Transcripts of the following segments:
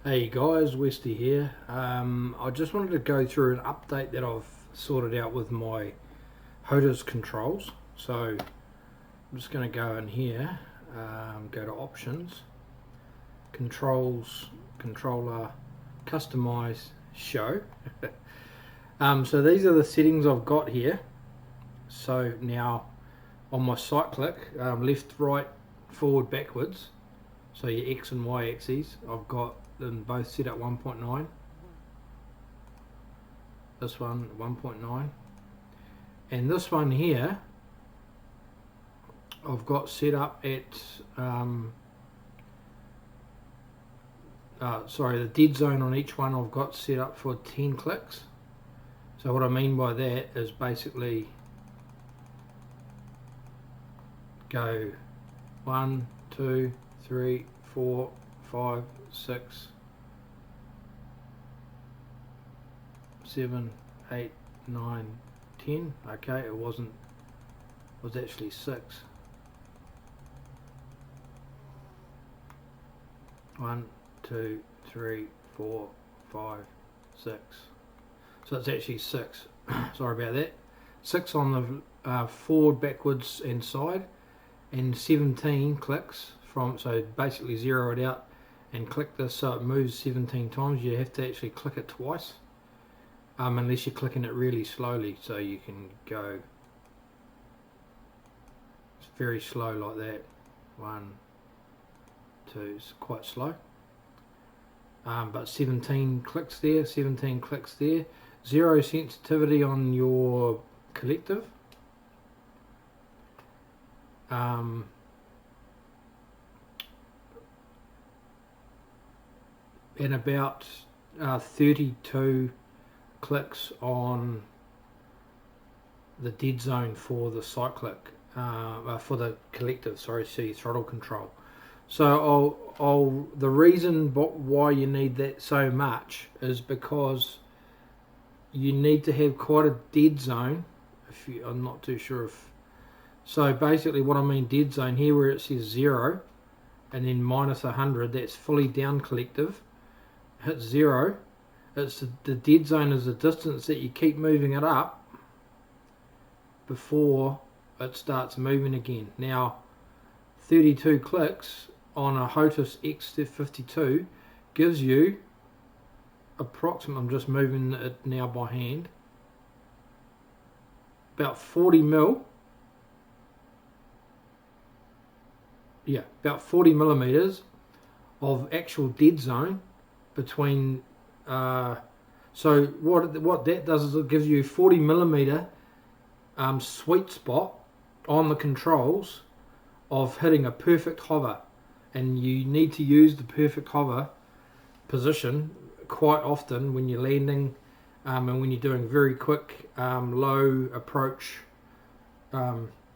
Hey guys, Westy here. I just wanted to go through an update that I've sorted out with my Hotas controls. So I'm just going to go in here, go to options, controls, controller, customize, show. So these are the settings I've got here. So now on my cyclic, left, right, forward, backwards, so your X and Y axes, I've got them both set at 1.9. This one 1.9, and this one here I've got set up at the dead zone on each one I've got set up for 10 clicks. So what I mean by that is basically go 1, 2, 3, 4, 5, 6, 7, 8, 9, 10. Okay, it was actually 6. 1, 2, 3, 4, 5, 6. So it's actually 6. Sorry about that. 6 on the forward, backwards and side, and 17 clicks from, so basically zero it out and click this so it moves 17 times. You have to actually click it twice, unless you're clicking it really slowly, so you can go very slow like that. 1, 2, it's quite slow, but 17 clicks there, 17 clicks there. Zero sensitivity on your collective. And about 32 clicks on the dead zone for the cyclic, for the collective, sorry, see, throttle control. So the reason why you need that so much is because you need to have quite a dead zone. I'm not too sure if, so basically what I mean dead zone here, where it says 0 and then minus 100, that's fully down collective. Hit 0, it's the dead zone is the distance that you keep moving it up before it starts moving again. Now 32 clicks on a Hotas X52 gives you approximately, I'm just moving it now by hand, about 40 mil, yeah, about 40 millimeters of actual dead zone between, so what that does is it gives you 40 millimeter sweet spot on the controls of hitting a perfect hover, and you need to use the perfect hover position quite often when you're landing, and when you're doing very quick low approach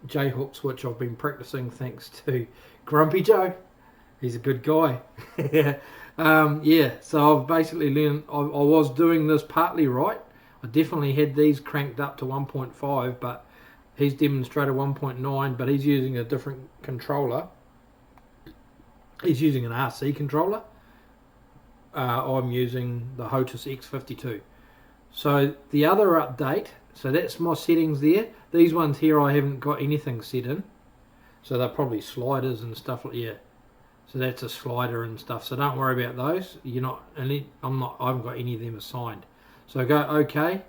J hooks, which I've been practicing thanks to Grumpy Joe. He's a good guy. Yeah, so I've basically learned, I was doing this partly right. I definitely had these cranked up to 1.5, but he's demonstrated 1.9, but he's using a different controller. He's using an RC controller. I'm using the Hotas X52. So the other update, so that's my settings there. These ones here I haven't got anything set in, so they're probably sliders and stuff like, yeah. So that's a slider and stuff, so don't worry about those. You're not, I haven't got any of them assigned. So go OK,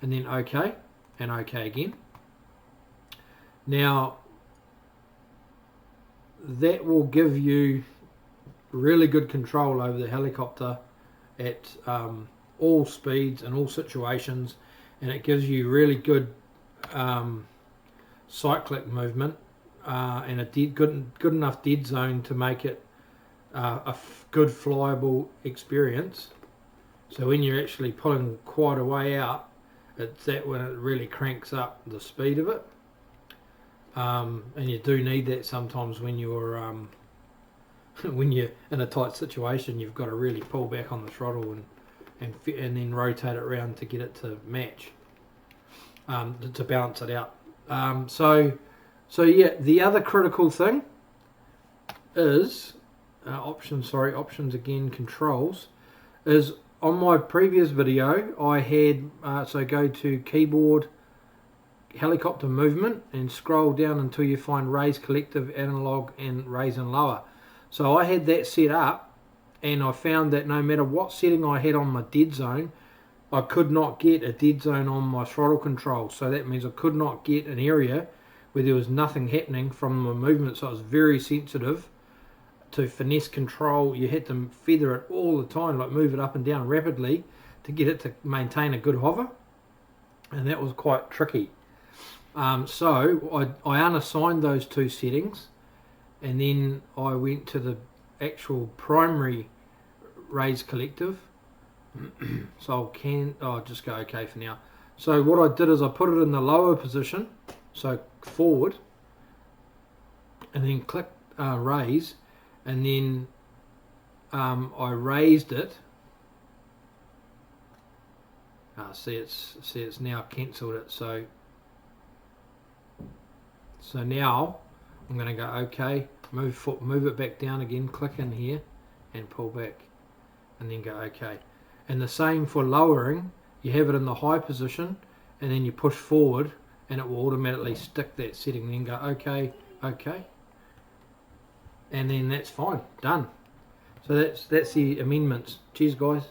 and then OK, and OK again. Now that will give you really good control over the helicopter at all speeds and all situations, and it gives you really good cyclic movement, and a good enough dead zone to make it a good flyable experience. So when you're actually pulling quite a way out, it's that when it really cranks up the speed of it, and you do need that sometimes when you're when you're in a tight situation. You've got to really pull back on the throttle and then rotate it around to get it to match, to balance it out. So yeah, the other critical thing is options again, controls, is on my previous video I had, so go to keyboard, helicopter movement, and scroll down until you find raise collective, analog, and raise and lower. So I had that set up, and I found that no matter what setting I had on my dead zone, I could not get a dead zone on my throttle control. So that means I could not get an area where there was nothing happening from my movement. So it was very sensitive to finesse control. You had to feather it all the time, like move it up and down rapidly to get it to maintain a good hover, and that was quite tricky. So I unassigned those two settings, and then I went to the actual primary raise collective. So I'll just go OK for now. So what I did is I put it in the lower position, so forward, and then click raise, and then I raised it. See it's now cancelled it. So now I'm going to go OK, move it back down again, click in here and pull back, and then go OK. And the same for lowering, you have it in the high position and then you push forward and it will automatically stick that setting, then go OK, OK, and then that's fine, done. So that's the amendments. Cheers guys.